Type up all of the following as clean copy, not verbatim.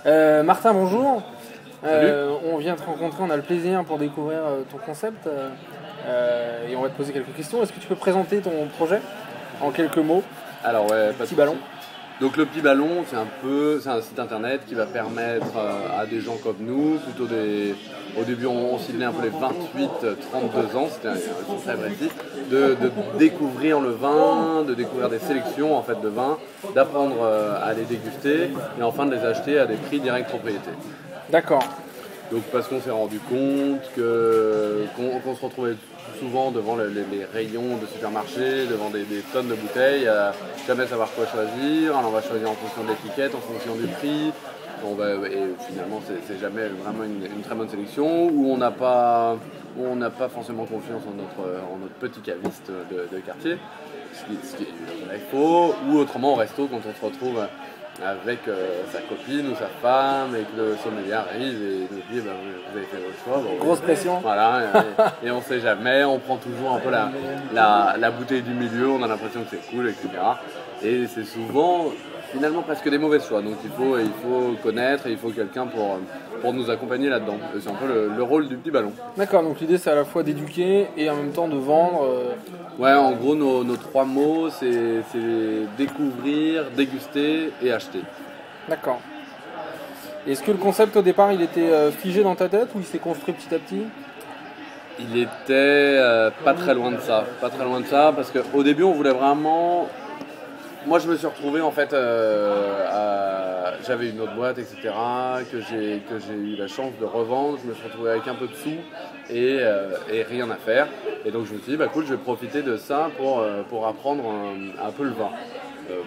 Martin, bonjour. Salut. On vient te rencontrer, on a le plaisir pour découvrir ton concept et on va te poser quelques questions. Est-ce que tu peux présenter ton projet en quelques mots? Alors ouais, pas de Petit ballon. souci. Donc le petit ballon, c'est un site internet qui va permettre à des gens comme nous, au début on ciblait un peu les 28-32 ans, c'était un très vrai site, de découvrir le vin, de découvrir des sélections en fait de vins, d'apprendre à les déguster et enfin de les acheter à des prix direct propriété. D'accord. Donc parce qu'on s'est rendu compte qu'on se retrouvait souvent devant les rayons de supermarché, devant des tonnes de bouteilles, à jamais savoir quoi choisir. Alors on va choisir en fonction de l'étiquette, en fonction du prix. Et finalement c'est jamais vraiment une très bonne sélection où on n'a pas forcément confiance en notre petit caviste de quartier, ce qui est faux, ou autrement au resto quand on se retrouve avec sa copine ou sa femme et que le sommelier arrive et nous dit vous avez fait votre choix. Bon, Grosse pression. Voilà, et on sait jamais, on prend toujours un peu la bouteille du milieu, on a l'impression que c'est cool, etc. Et c'est souvent finalement presque des mauvais choix. Donc il faut connaître et il faut quelqu'un pour nous accompagner là-dedans. C'est un peu le rôle du petit ballon. D'accord, donc l'idée c'est à la fois d'éduquer et en même temps de vendre. Ouais, en gros, nos trois mots, c'est découvrir, déguster et acheter. D'accord. Est-ce que le concept au départ il était figé dans ta tête ou il s'est construit petit à petit? Il était pas très loin de ça. Pas très loin de ça, parce qu'au début, on voulait vraiment... Moi, je me suis retrouvé, en fait, j'avais une autre boîte, etc., que j'ai eu la chance de revendre. Je me suis retrouvé avec un peu de sous et rien à faire. Et donc, je me suis dit, bah cool, je vais profiter de ça pour apprendre un peu le vin.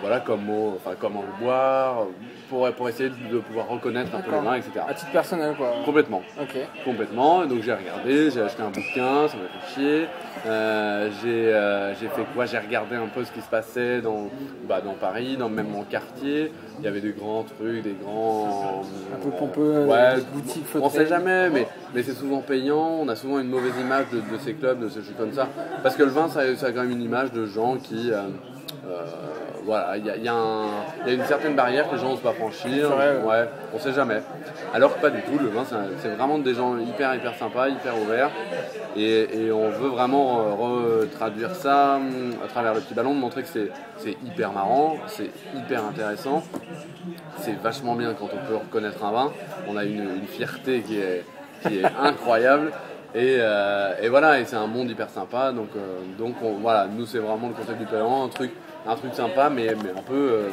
Voilà, comment le boire, pour essayer de pouvoir reconnaître un peu le vin, etc. À titre personnel, quoi. Complètement. Ok. Complètement. Et donc j'ai regardé, j'ai acheté un bouquin, ça m'a fait chier. J'ai fait quoi? J'ai regardé un peu ce qui se passait dans Paris, dans même mon quartier. Il y avait des grands trucs, des grands... Un peu pompeux, des boutiques feutrées. On sait jamais, mais c'est souvent payant. On a souvent une mauvaise image de ces clubs, de ces choses comme ça. Parce que le vin, ça a quand même une image de gens qui... voilà, il y a une certaine barrière que les gens n'osent pas franchir. Ouais, on sait jamais. Alors que pas du tout, le vin c'est vraiment des gens hyper sympas, hyper ouverts. Et on veut vraiment retraduire ça à travers le petit ballon, de montrer que c'est hyper marrant, c'est hyper intéressant. C'est vachement bien quand on peut reconnaître un vin. On a une fierté qui est incroyable. Et voilà, et c'est un monde hyper sympa. Donc voilà, nous c'est vraiment le concept du ballon, un truc sympa, mais un peu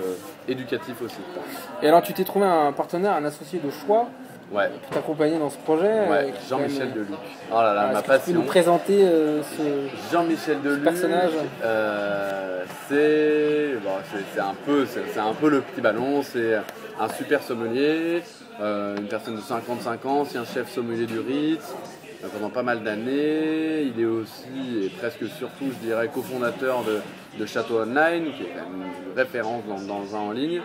éducatif aussi. Et alors, tu t'es trouvé un partenaire, un associé de choix ouais. Qui t'accompagnait dans ce projet Jean-Michel Deluc. Oh là là, ma passion. Tu peux nous présenter Jean-Michel Deluc, personnage c'est un peu le petit ballon. C'est un super sommelier, une personne de 55 ans, ancien chef sommelier du Ritz. Pendant pas mal d'années, il est aussi, et presque surtout, je dirais, cofondateur de Château Online, qui est une référence dans le vin en ligne.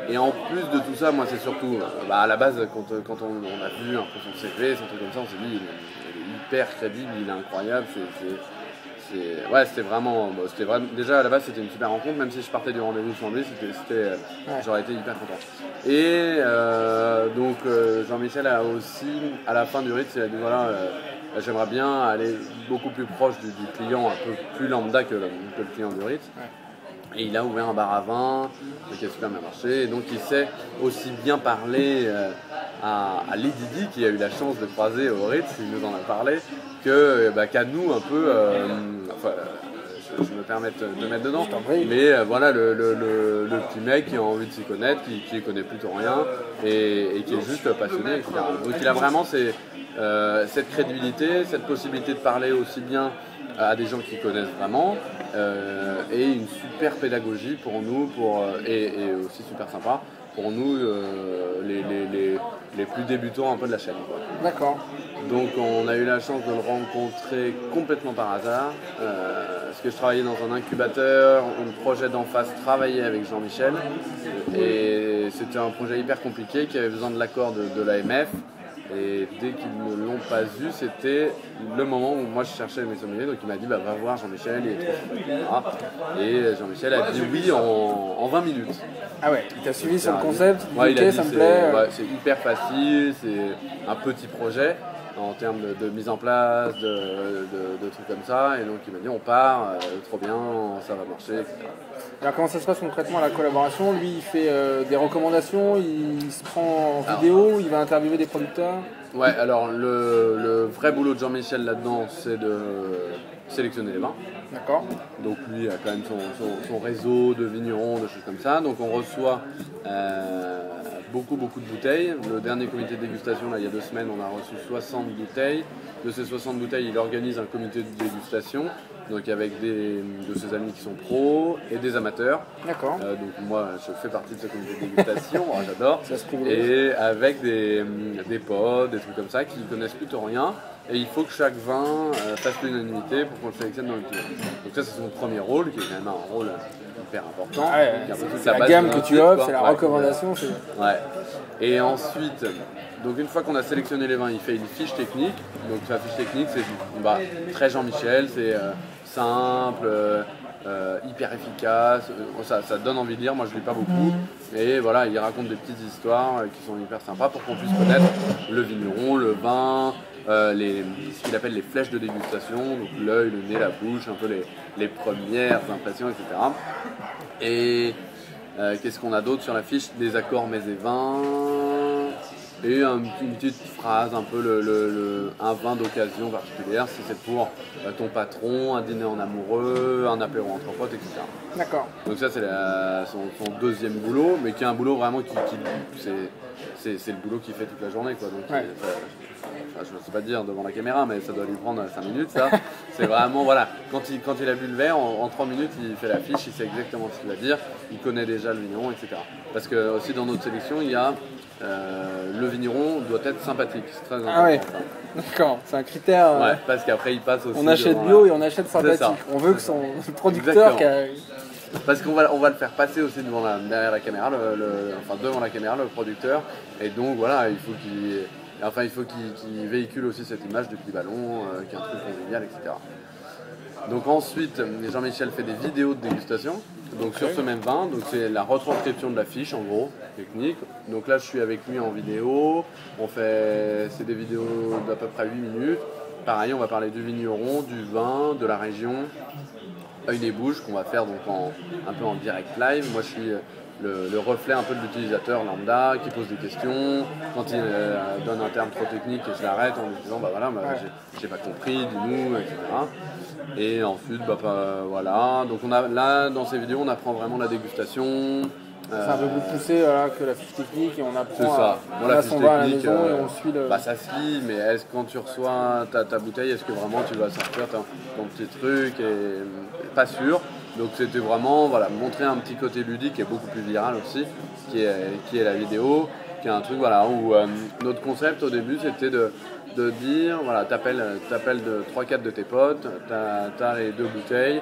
Et en plus de tout ça, moi c'est surtout, à la base, quand on a vu un peu son CV, son truc comme ça, on s'est dit, il est hyper crédible, il est incroyable, c'était vraiment, déjà à la base c'était une super rencontre, même si je partais du rendez-vous sans lui, j'aurais été hyper content. Et donc Jean-Michel a aussi, à la fin du Ritz, il a dit voilà, j'aimerais bien aller beaucoup plus proche du client, un peu plus lambda que le client du Ritz. Et il a ouvert un bar à vin qui a super bien marché. Et donc il sait aussi bien parler à Lady Di, qui a eu la chance de croiser au Ritz, il nous en a parlé, qu'à nous un peu. Je me permets de mettre dedans. Mais voilà, le petit mec qui a envie de s'y connaître, qui connaît plutôt rien et qui est juste passionné, etc. Donc il a vraiment cette crédibilité, cette possibilité de parler aussi bien à des gens qui connaissent vraiment et une super pédagogie pour nous et aussi super sympa pour nous les plus débutants un peu de la chaîne. D'accord. Donc on a eu la chance de le rencontrer complètement par hasard parce que je travaillais dans un incubateur, un projet d'en face travaillait avec Jean-Michel et c'était un projet hyper compliqué qui avait besoin de l'accord de l'AMF. Et dès qu'ils ne l'ont pas eu, c'était le moment où moi je cherchais mes sommeliers. Donc il m'a dit va voir Jean-Michel, il est trop sympa, etc. Et Jean-Michel a dit oui en 20 minutes. Ah ouais, il t'a suivi sur le concept, Ouais, il a ok, dit ça me plaît. c'est hyper facile, c'est un petit projet en termes de mise en place, de trucs comme ça. Et donc il m'a dit on part, trop bien, ça va marcher, etc. Alors comment ça se passe concrètement la collaboration? Lui il fait des recommandations, il se prend en vidéo, il va interviewer des producteurs. Ouais, alors le vrai boulot de Jean-Michel là-dedans, c'est de sélectionner les vins. D'accord. Donc lui a quand même son réseau de vignerons, de choses comme ça. Donc on reçoit beaucoup de bouteilles. Le dernier comité de dégustation, là, il y a 2 semaines, on a reçu 60 bouteilles. De ces 60 bouteilles, il organise un comité de dégustation. Donc avec de ses amis qui sont pros et des amateurs. D'accord. Donc moi je fais partie de ce comité de dégustation, j'adore. Ça se privilégie. Et avec des potes, des trucs comme ça qui connaissent plutôt rien. Et il faut que chaque vin fasse l'unanimité pour qu'on le sélectionne dans le tour. Donc ça c'est son premier rôle, qui est quand même un rôle hyper important. Ah ouais, c'est la gamme que tu offres, c'est la recommandation. Ouais. Et ensuite, donc une fois qu'on a sélectionné les vins, il fait une fiche technique. Donc sa fiche technique c'est très Jean-Michel, c'est simple, hyper efficace, ça donne envie de lire, moi je lis pas beaucoup, et voilà, il raconte des petites histoires qui sont hyper sympas pour qu'on puisse connaître le vigneron, le vin, ce qu'il appelle les flèches de dégustation, donc l'œil, le nez, la bouche, un peu les premières impressions, etc. Et qu'est-ce qu'on a d'autre sur la fiche? Des accords mets et vins, et une petite phrase, un peu un vin d'occasion particulière, si c'est pour ton patron, un dîner en amoureux, un apéro entre potes, etc. D'accord. Donc ça c'est son deuxième boulot, mais qui est un boulot vraiment c'est le boulot qu'il fait toute la journée, quoi. Donc ouais. Je ne sais pas dire devant la caméra, mais ça doit lui prendre 5 minutes, ça. C'est vraiment, voilà, quand il a bu le verre, en 3 minutes, il fait la fiche, il sait exactement ce qu'il va dire, il connaît déjà le vigneron, etc. Parce que aussi dans notre sélection, il y a le vigneron doit être sympathique, c'est très important. Ah ouais, d'accord, c'est un critère. Ouais, parce qu'après il passe aussi. On achète bio et on achète sympathique. On veut que son producteur. Parce qu'on va le faire passer aussi derrière la caméra, devant la caméra, le producteur. Et donc voilà, il faut qu'il véhicule aussi cette image du petit ballon, qui est un truc convivial, etc. Donc ensuite, Jean-Michel fait des vidéos de dégustation. Donc sur ce même vin, donc c'est la retranscription de la fiche en gros, technique. Donc là je suis avec lui en vidéo, c'est des vidéos d'à peu près 8 minutes. Pareil, on va parler du vigneron, du vin, de la région, œil des bouches qu'on va faire donc un peu en direct live. Moi je suis le reflet un peu de l'utilisateur lambda qui pose des questions. Quand il donne un terme trop technique et je l'arrête en lui disant j'ai pas compris, dis-nous, etc. Et ensuite voilà, donc là dans ces vidéos on apprend vraiment la dégustation. C'est un peu plus poussé que la fiche technique et on apprend. C'est ça. La fiche technique, à la maison et on suit le. Ça se lit, mais est-ce quand tu reçois ta bouteille, est-ce que vraiment tu vas sortir ton petit truc et pas sûr. Donc c'était vraiment montrer un petit côté ludique et beaucoup plus viral aussi, qui est la vidéo, qui est un truc où notre concept au début c'était de dire, t'appelles 3-4 de tes potes, t'as les 2 bouteilles,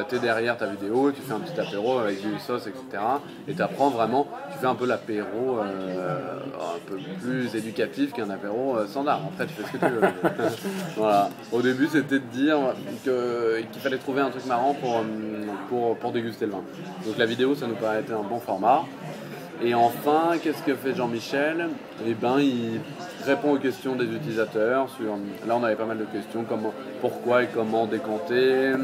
t'es derrière ta vidéo, tu fais un petit apéro avec du sauce, etc. Et t'apprends vraiment, tu fais un peu l'apéro un peu plus éducatif qu'un apéro standard. Après tu fais ce que tu veux. Voilà. Au début c'était de dire qu'il fallait trouver un truc marrant pour déguster le vin. Donc la vidéo ça nous paraît être un bon format. Et enfin, qu'est-ce que fait Jean-Michel? Il répond aux questions des utilisateurs. Là, on avait pas mal de questions, pourquoi et comment décanter,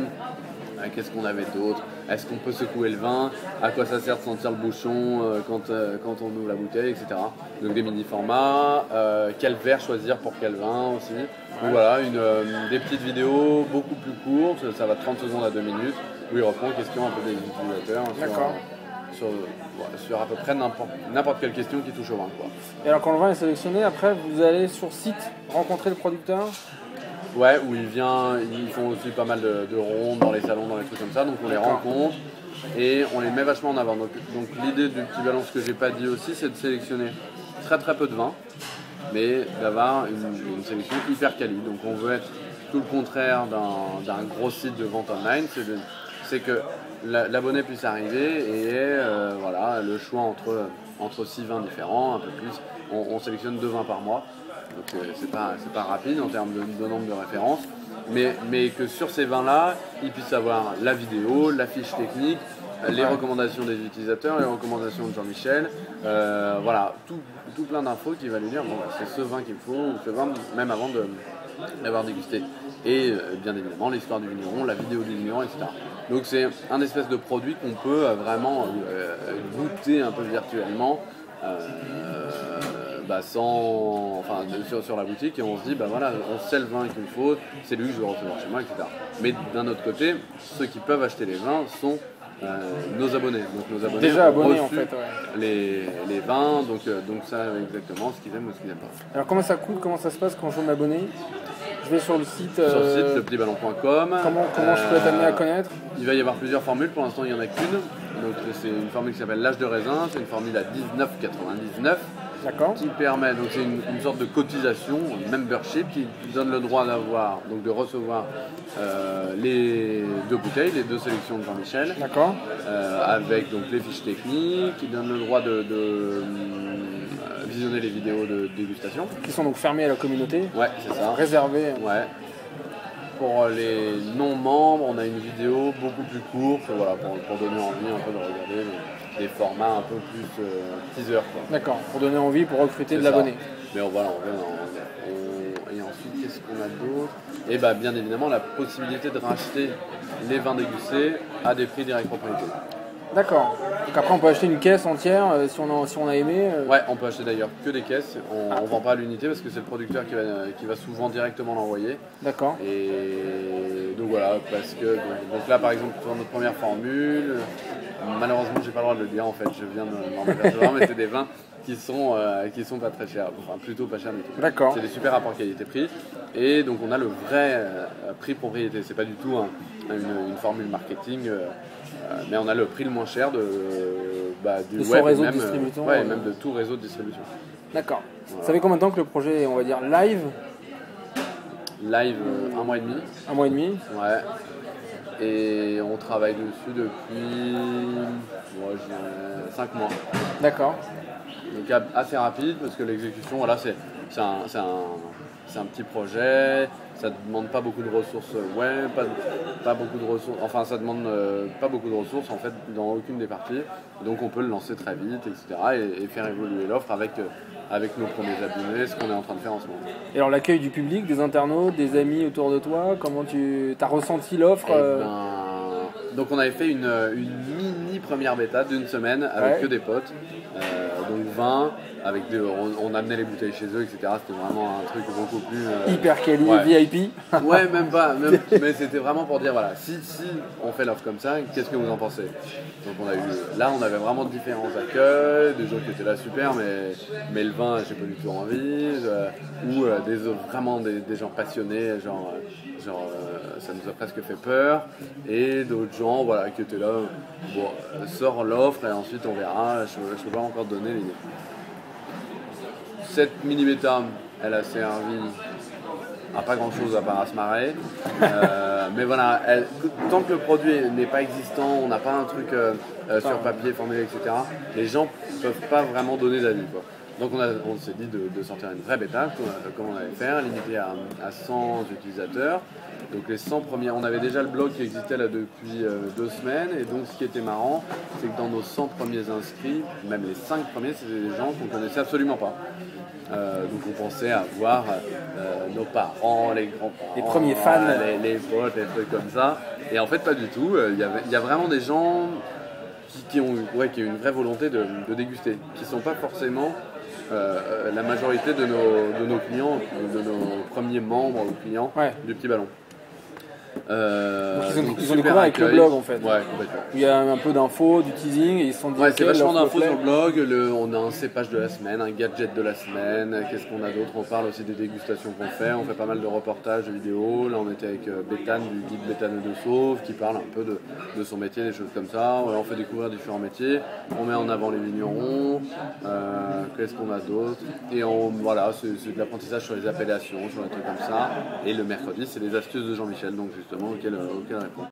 qu'est-ce qu'on avait d'autre, est-ce qu'on peut secouer le vin, à quoi ça sert de sentir le bouchon quand on ouvre la bouteille, etc. Donc des mini-formats, quel verre choisir pour quel vin aussi. Donc voilà, des petites vidéos beaucoup plus courtes, ça va de 30 secondes à 2 minutes, où il reprend aux questions un peu des utilisateurs. Sur à peu près n'importe quelle question qui touche au vin, quoi. Et alors quand le vin est sélectionné, après vous allez sur site rencontrer le producteur? Ouais, où ils font aussi pas mal de rondes dans les salons, dans les trucs comme ça, donc on les rencontre et on les met vachement en avant. Donc l'idée du petit ballon, ce que j'ai pas dit aussi, c'est de sélectionner très très peu de vin, mais d'avoir une sélection hyper quali. Donc on veut être tout le contraire d'un gros site de vente online, c'est que l'abonné puisse arriver et le choix entre 6 vins différents, un peu plus. On sélectionne 2 vins par mois Donc c'est pas rapide en termes de nombre de références, mais que sur ces vins-là, ils puissent avoir la vidéo, la fiche technique, les recommandations des utilisateurs, les recommandations de Jean-Michel, voilà, tout plein d'infos qui va lui dire bon, c'est ce vin qu'il faut, ou ce vin même avant de l'avoir dégusté. Et bien évidemment l'histoire du vigneron, la vidéo du vigneron, etc. Donc c'est un espèce de produit qu'on peut vraiment goûter un peu virtuellement sur la boutique, et on se dit bah voilà, on sait le vin qu'il faut, c'est lui que je veux recevoir chez moi, etc. Mais d'un autre côté, ceux qui peuvent acheter les vins sont nos abonnés. Donc nos abonnés déjà ont abonnés reçu en fait. Ouais. les vins, donc ça exactement ce qu'ils aiment ou ce qu'ils n'aiment pas. Alors comment ça coûte, comment ça se passe quand je veux m'abonner? Je vais sur le site. Sur le site lepetitballon.com. Comment je peux être amené à connaître? Il va y avoir plusieurs formules, pour l'instant il n'y en a qu'une. Donc c'est une formule qui s'appelle l'âge de raisin, c'est une formule à 19,99. D'accord. Qui permet, donc c'est une sorte de cotisation, membership, qui donne le droit d'avoir, donc de recevoir les 2 bouteilles, les 2 sélections de Jean-Michel. D'accord. Avec donc les fiches techniques, qui donne le droit de visionner les vidéos de dégustation. Qui sont donc fermées à la communauté. Ouais, c'est ça. Réservées. Ouais. Pour les non-membres, on a une vidéo beaucoup plus courte, voilà, pour donner envie un peu de regarder des formats un peu plus teaser. D'accord, pour donner envie, pour recruter de l'abonné. Mais voilà, et ensuite, qu'est-ce qu'on a d'autre? Et bah, bien évidemment, la possibilité de racheter les vins dégustés à des prix direct propriété. D'accord. Donc après, on peut acheter une caisse entière si on a aimé. Ouais, on peut acheter d'ailleurs que des caisses. On ne vend pas à l'unité parce que c'est le producteur qui va souvent directement l'envoyer. D'accord. Et donc voilà, parce que donc là par exemple pour notre première formule, malheureusement j'ai pas le droit de le dire en fait, je viens de m'en apercevoir, mais c'est des vins qui sont pas très chers, enfin plutôt pas chers du tout. D'accord. C'est des super rapports qualité-prix et donc on a le vrai prix propriété, c'est pas du tout une formule marketing, mais on a le prix le moins cher du web réseau et même, de distribution. et même de tout réseau de distribution. D'accord. Voilà. Ça fait combien de temps que le projet est, on va dire, live? Live 1 mois et demi. 1 mois et demi. Ouais. Et on travaille dessus depuis 5 mois. D'accord. Donc assez rapide parce que l'exécution, voilà, c'est un petit projet, ça ne demande pas beaucoup de ressources web, pas beaucoup de ressources, enfin ça demande pas beaucoup de ressources en fait dans aucune des parties. Donc on peut le lancer très vite, etc. et faire évoluer l'offre avec nos premiers abonnés, ce qu'on est en train de faire en ce moment. Et alors l'accueil du public, des internautes, des amis autour de toi, comment tu as ressenti l'offre? Donc on avait fait une mini première bêta d'une semaine avec que des potes, donc 20, on amenait les bouteilles chez eux, etc. C'était vraiment un truc beaucoup plus... hyper quali, VIP. Ouais, même pas, mais c'était vraiment pour dire, voilà, si on fait l'offre comme ça, qu'est-ce que vous en pensez? Donc on avait vraiment différents accueils, des gens qui étaient là super, mais le vin, j'ai pas du tout envie, ou vraiment des gens passionnés, genre ça nous a presque fait peur, et d'autres gens voilà, qui étaient là, sort l'offre et ensuite on verra, je peux pas encore donner l'idée. Cette mini bêta, elle a servi à pas grand chose à part à se marrer, mais voilà, tant que le produit n'est pas existant, on n'a pas un truc sur papier formulé, etc., les gens peuvent pas vraiment donner d'avis, quoi. Donc on s'est dit de sortir une vraie bêta, comme on allait faire, limitée à 100 utilisateurs. Donc les 100 premiers, on avait déjà le blog qui existait là depuis 2 semaines, et donc ce qui était marrant, c'est que dans nos 100 premiers inscrits, même les 5 premiers, c'était des gens qu'on connaissait absolument pas. Donc on pensait avoir nos parents, les grands-parents, les premiers fans, les potes, les trucs comme ça, et en fait pas du tout. Il y a vraiment des gens qui ont une vraie volonté de déguster, qui ne sont pas forcément la majorité de nos clients, de nos premiers membres ou clients du Petit Ballon. Donc ils ont découvert avec le blog en fait. Ouais, complètement. Il y a un peu d'infos, du teasing, et ils se sont dit. Ouais, c'est vachement d'infos sur le blog. On a un cépage de la semaine, un gadget de la semaine. Qu'est-ce qu'on a d'autre? On parle aussi des dégustations qu'on fait. On fait pas mal de reportages, de vidéos. Là, on était avec Béthane du guide Béthane de Sauve qui parle un peu de son métier, des choses comme ça. On fait découvrir différents métiers. On met en avant les vignerons. Qu'est-ce qu'on a d'autre? Et voilà, c'est de l'apprentissage sur les appellations, sur des trucs comme ça. Et le mercredi, c'est les astuces de Jean-Michel, donc justement auquel répond.